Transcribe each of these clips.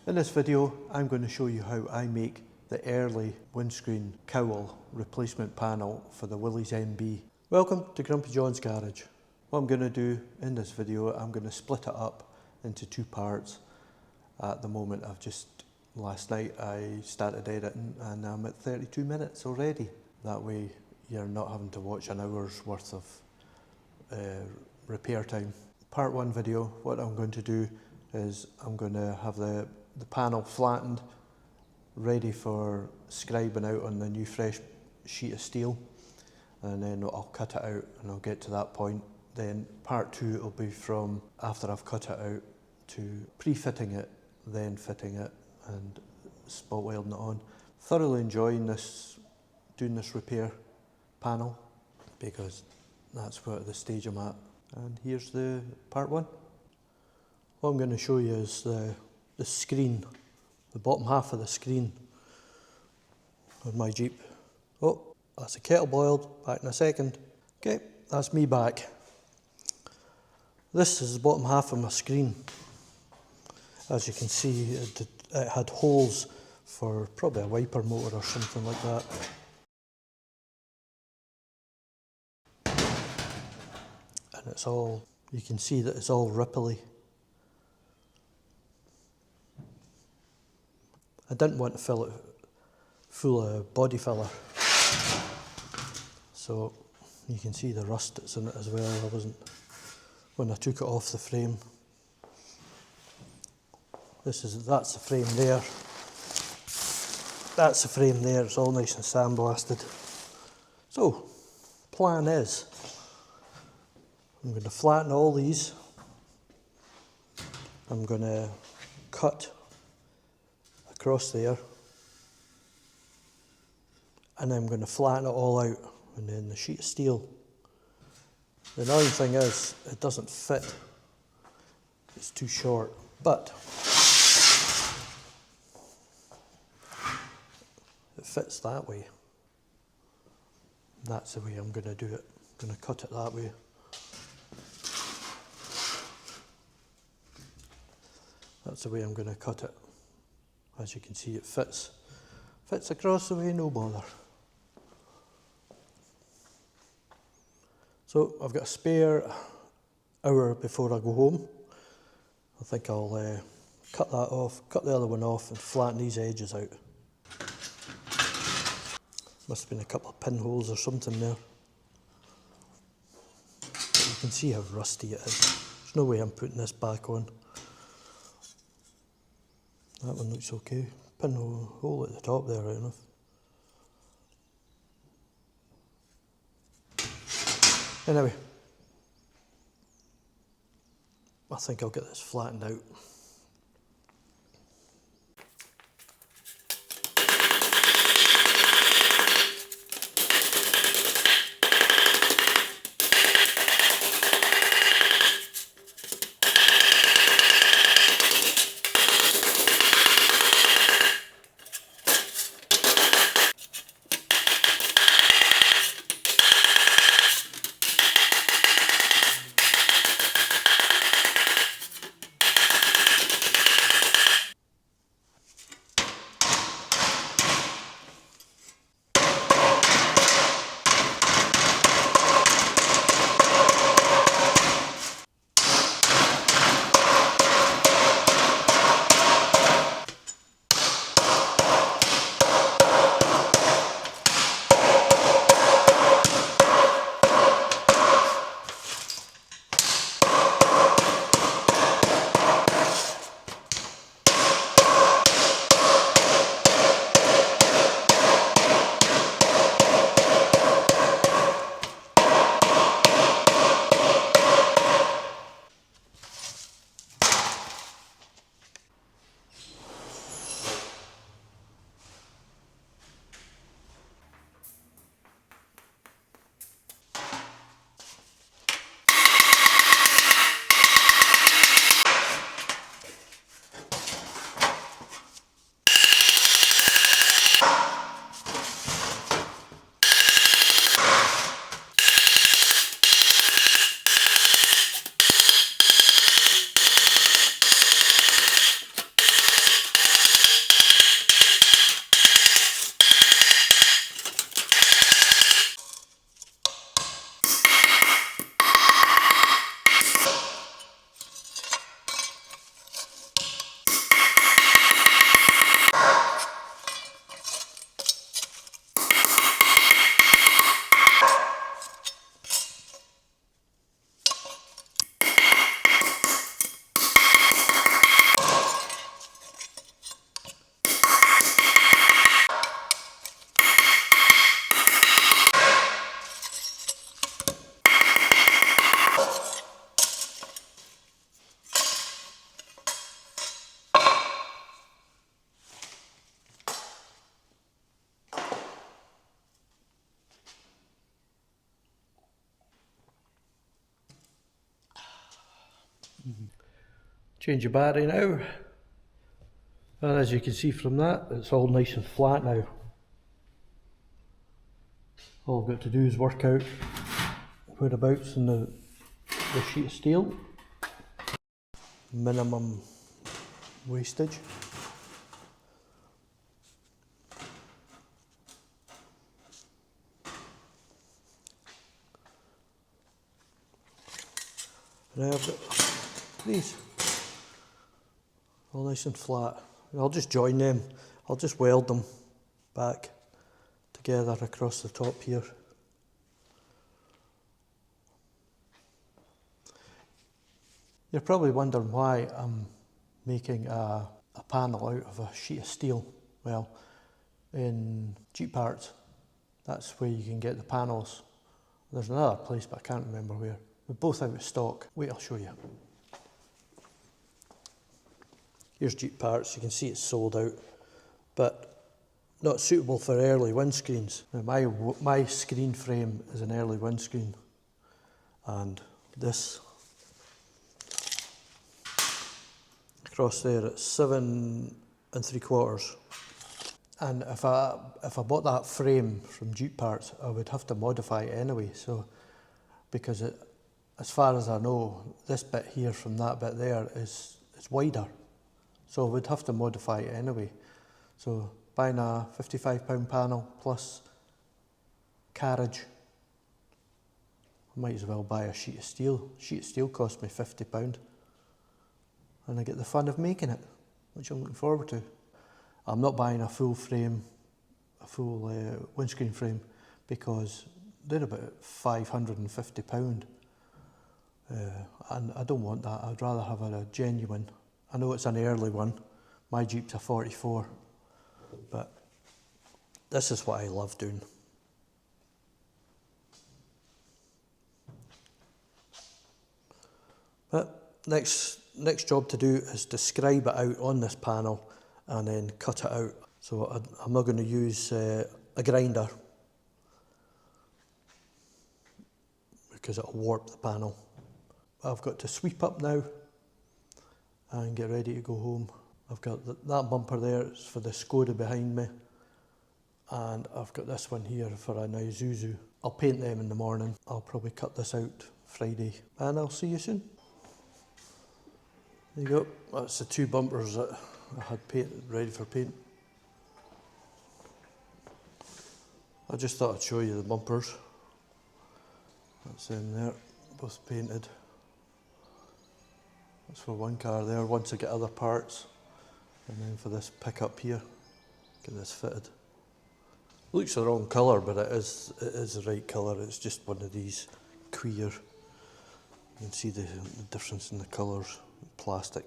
In this video, I'm going to show you how I make the early windscreen cowl replacement panel for the Willys MB. Welcome to Grumpy John's Garage. What I'm going to do in this video, I'm going to split it up into two parts. At the moment, last night I started editing and I'm at 32 minutes already. That way you're not having to watch an hour's worth of repair time. Part 1 video, what I'm going to do is I'm going to have the panel flattened, ready for scribing out on the new fresh sheet of steel, and then I'll cut it out and I'll get to that point. Then part 2 will be from after I've cut it out to pre-fitting it, then fitting it and spot welding it on. Thoroughly enjoying doing this repair panel because that's what the stage I'm at. And here's the part 1. What I'm going to show you is the screen, the bottom half of the screen of my Jeep. Oh, that's a kettle boiled, back in a second. Okay, that's me back. This is the bottom half of my screen. As you can see, it had holes for probably a wiper motor or something like that. And it's all, you can see that it's all ripply. I didn't want to fill it full of body filler, so you can see the rust that's in it as well. When I took it off the frame. That's the frame there. That's the frame there, it's all nice and sandblasted. So, plan is, I'm going to flatten all these. I'm going to cut across there, and I'm going to flatten it all out, and then the sheet of steel. The annoying thing is, it doesn't fit. It's too short, but it fits that way. That's the way I'm going to do it. I'm going to cut it that way. That's the way I'm going to cut it. As you can see, it fits across the way, no bother. So I've got a spare hour before I go home. I think I'll cut that off, cut the other one off and flatten these edges out. Must have been a couple of pinholes or something there. But you can see how rusty it is. There's no way I'm putting this back on. That one looks okay. Pinhole at the top there, right enough. Anyway, I think I'll get this flattened out. Change the battery now. And as you can see from that, it's all nice and flat now. All I've got to do is work out whereabouts in the sheet of steel. Minimum wastage. Now I've got these, all nice and flat. I'll just join them, I'll just weld them back together across the top here. You're probably wondering why I'm making a panel out of a sheet of steel. Well, in Jeep parts, that's where you can get the panels. There's another place, but I can't remember where. We're both out of stock. Wait, I'll show you. Here's Jeep parts. You can see it's sold out, but not suitable for early windscreens. Now my screen frame is an early windscreen, and this across there at 7 3/4. And if I bought that frame from Jeep parts, I would have to modify it anyway. So because as far as I know, this bit here from that bit there is wider. So I would have to modify it anyway. So buying a £55 panel plus carriage, I might as well buy a sheet of steel. A sheet of steel cost me £50. And I get the fun of making it, which I'm looking forward to. I'm not buying a full frame, a full windscreen frame, because they're about £550. And I don't want that. I'd rather have a genuine. I know it's an early one. My Jeep's a 44, but this is what I love doing. But next job to do is to scribe it out on this panel and then cut it out. So I'm not going to use a grinder because it'll warp the panel. I've got to sweep up now and get ready to go home. I've got that bumper there, it's for the Skoda behind me, and I've got this one here for an Isuzu. I'll paint them in the morning. I'll probably cut this out Friday, and I'll see you soon. There you go, that's the two bumpers that I had painted, ready for paint. I just thought I'd show you the bumpers. That's them there, both painted. That's for one car there, once I get other parts. And then for this pickup here, get this fitted. Looks the wrong colour, but it is the right colour. It's just one of these queer. You can see the difference in the colours, plastic.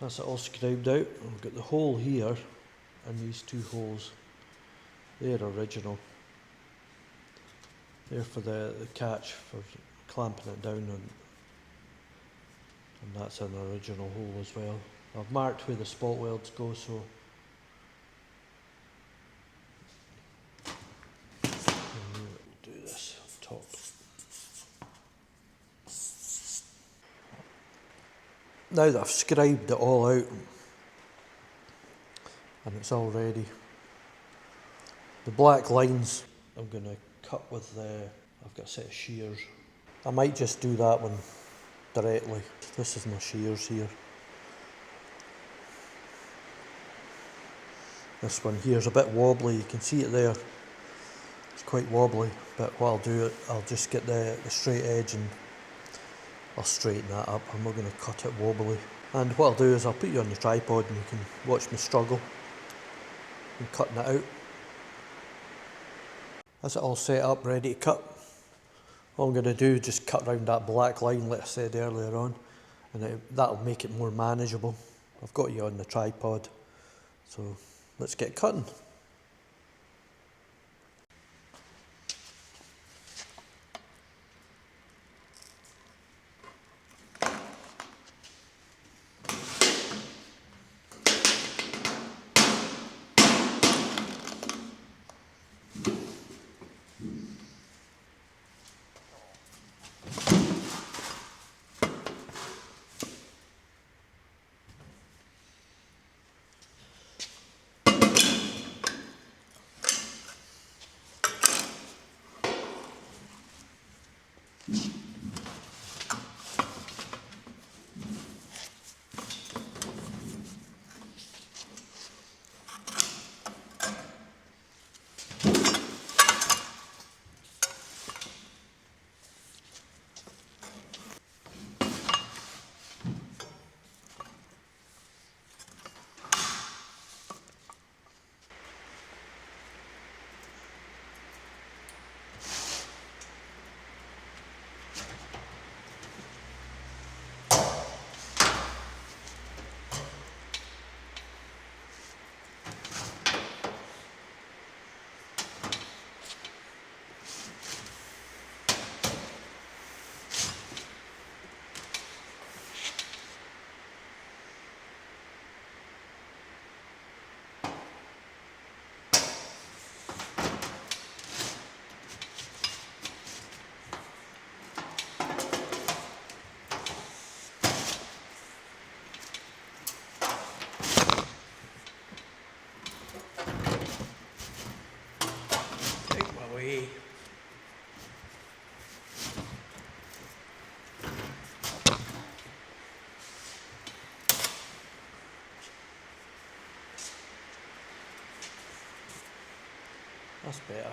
That's it all scribed out. I've got the hole here and these two holes. They're original. They're for the catch for clamping it down, and that's an original hole as well. I've marked where the spot welds go, so do this up top. Now that I've scribed it all out and it's all ready, the black lines I'm going to cut with I've got a set of shears. I might just do that one directly. This is my shears here. This one here is a bit wobbly, you can see it there. It's quite wobbly, but what I'll do, I'll just get the straight edge and I'll straighten that up. I'm not going to cut it wobbly. And what I'll do is I'll put you on the tripod and you can watch me struggle in cutting it out. That's it all set up, ready to cut. All I'm going to do is just cut around that black line like I said earlier on, and that'll make it more manageable. I've got you on the tripod, so let's get cutting. That's better.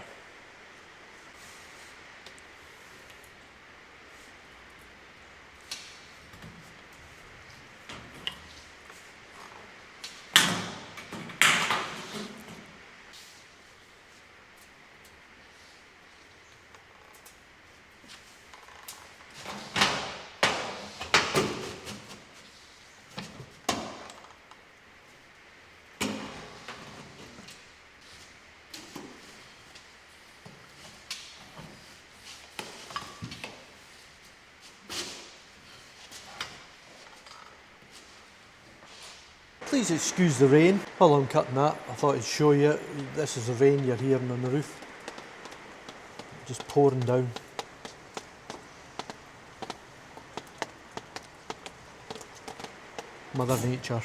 Please excuse the rain. While I'm cutting that, I thought I'd show you. This is the rain you're hearing on the roof. Just pouring down. Mother Nature.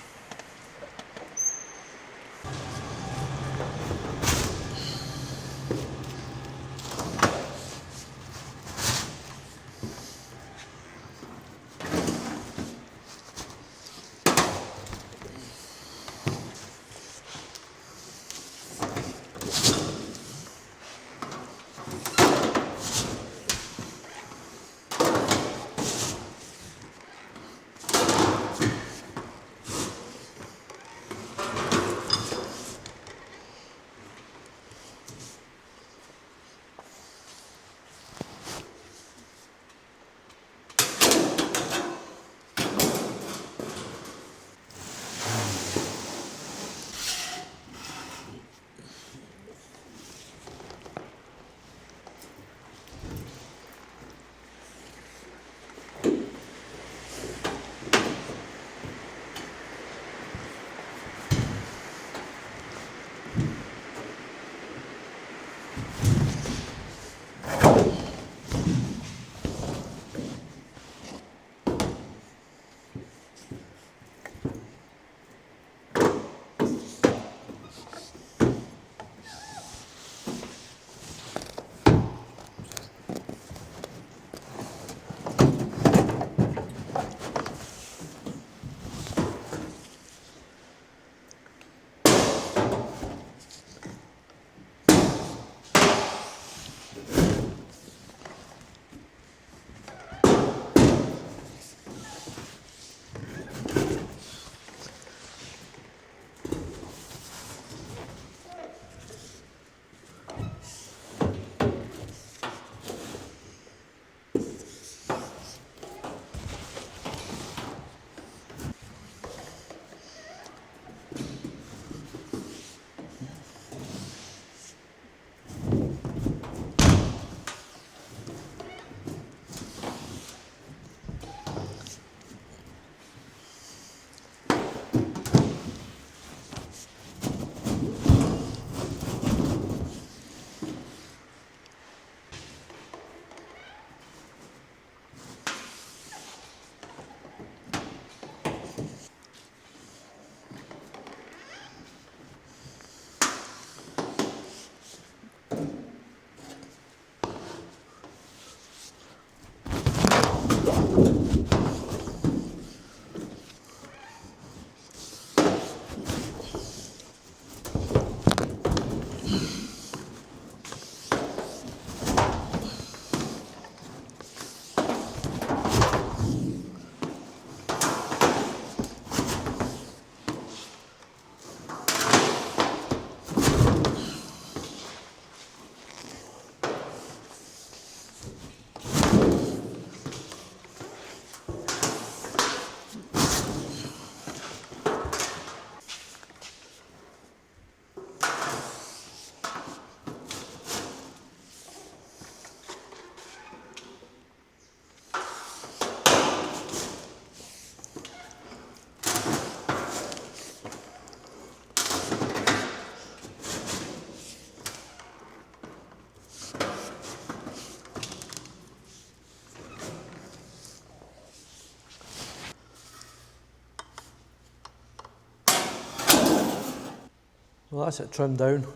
Well, that's it trimmed down.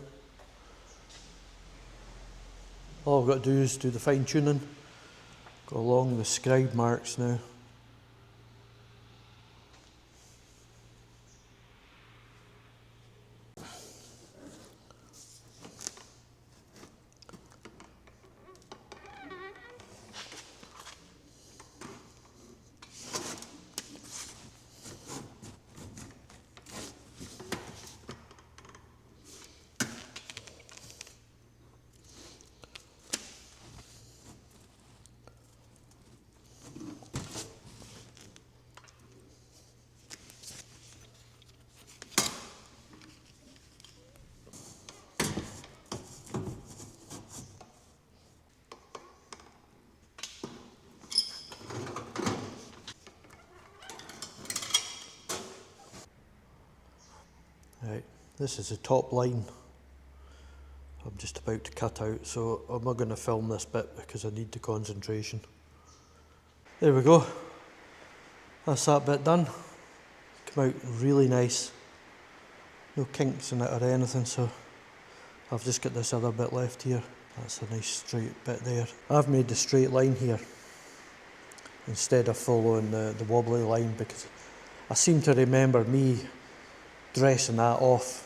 All I've got to do is do the fine tuning. Go along the scribe marks now. Right, this is the top line I'm just about to cut out, so I'm not going to film this bit because I need the concentration. There we go, that's that bit done. Come out really nice, no kinks in it or anything, so I've just got this other bit left here. That's a nice straight bit there. I've made the straight line here instead of following the wobbly line because I seem to remember me dressing that off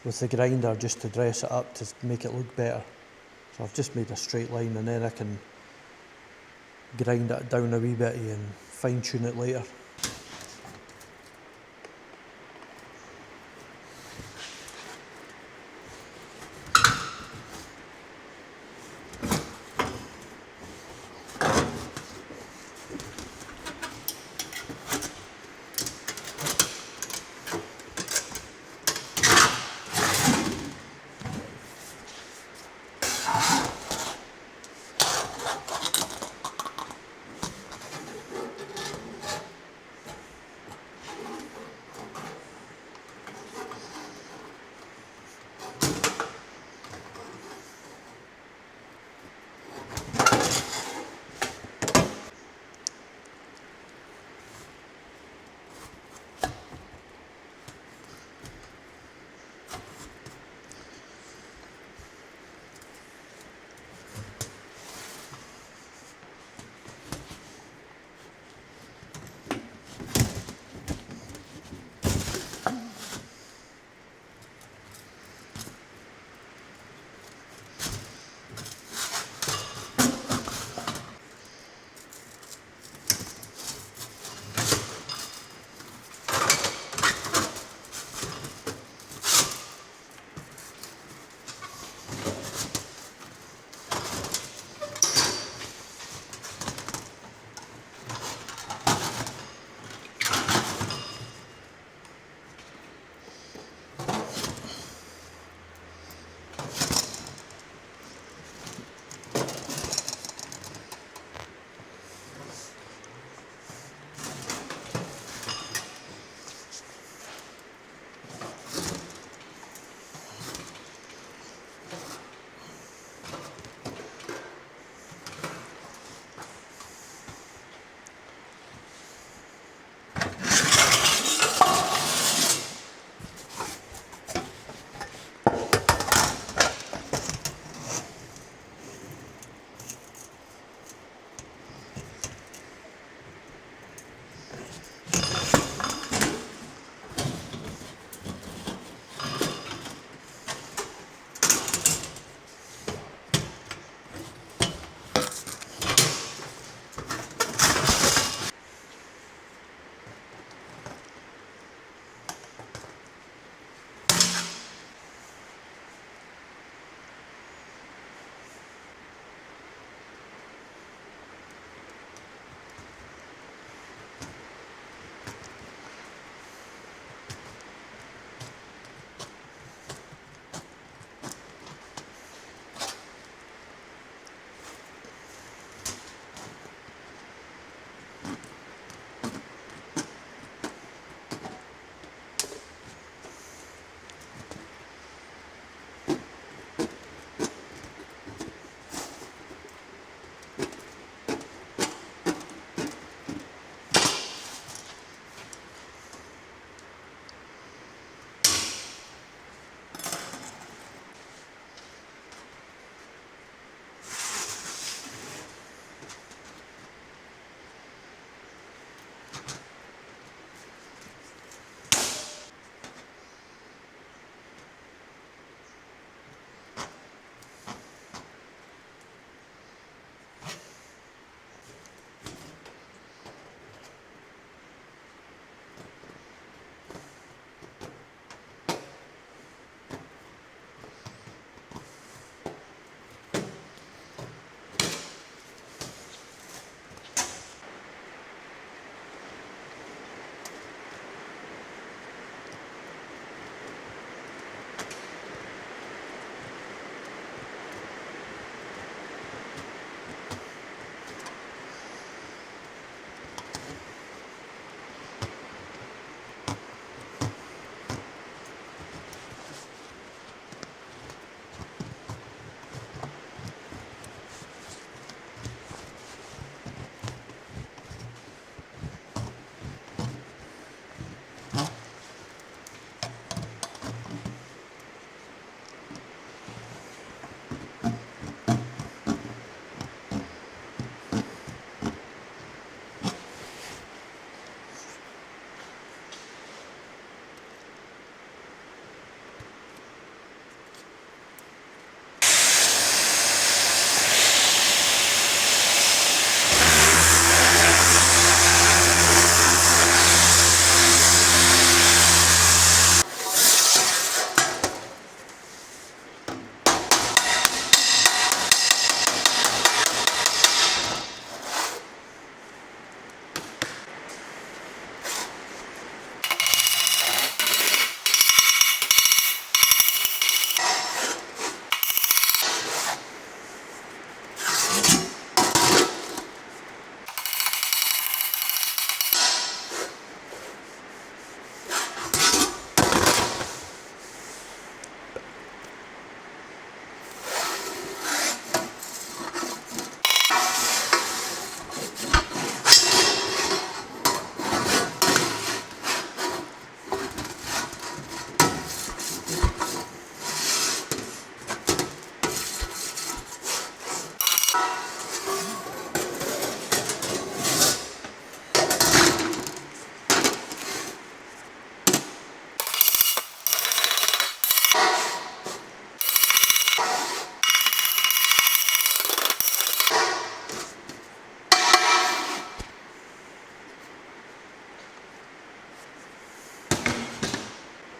with the grinder just to dress it up to make it look better. So I've just made a straight line and then I can grind it down a wee bit and fine tune it later.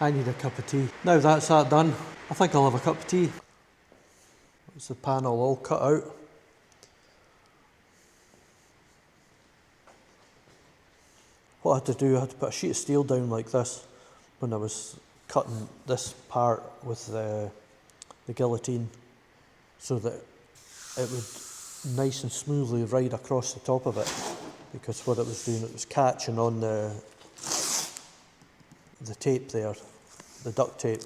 I need a cup of tea. Now that's that done, I think I'll have a cup of tea. That's the panel all cut out. What I had to do, I had to put a sheet of steel down like this when I was cutting this part with the guillotine, so that it would nice and smoothly ride across the top of it, because what it was doing, it was catching on the tape there, the duct tape.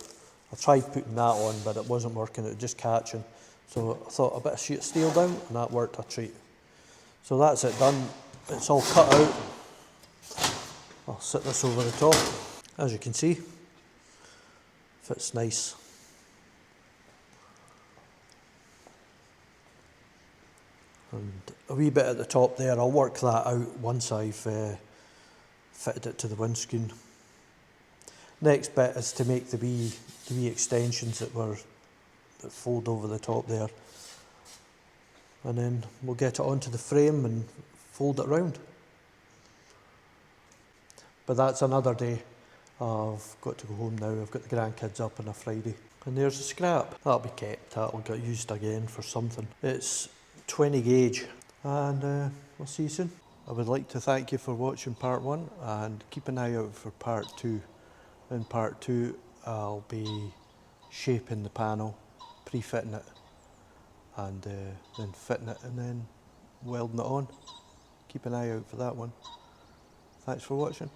I tried putting that on, but it wasn't working, it was just catching. So I thought a bit of sheet of steel down, and that worked a treat. So that's it done, it's all cut out. I'll sit this over the top. As you can see, fits nice. And a wee bit at the top there, I'll work that out once I've fitted it to the windscreen. Next bit is to make the wee extensions that fold over the top there. And then we'll get it onto the frame and fold it round. But that's another day. I've got to go home now, I've got the grandkids up on a Friday. And there's the scrap. That'll be kept, that'll get used again for something. It's 20 gauge, and we'll see you soon. I would like to thank you for watching part 1, and keep an eye out for part 2. In part 2 I'll be shaping the panel, pre-fitting it, and then fitting it and then welding it on. Keep an eye out for that one. Thanks for watching.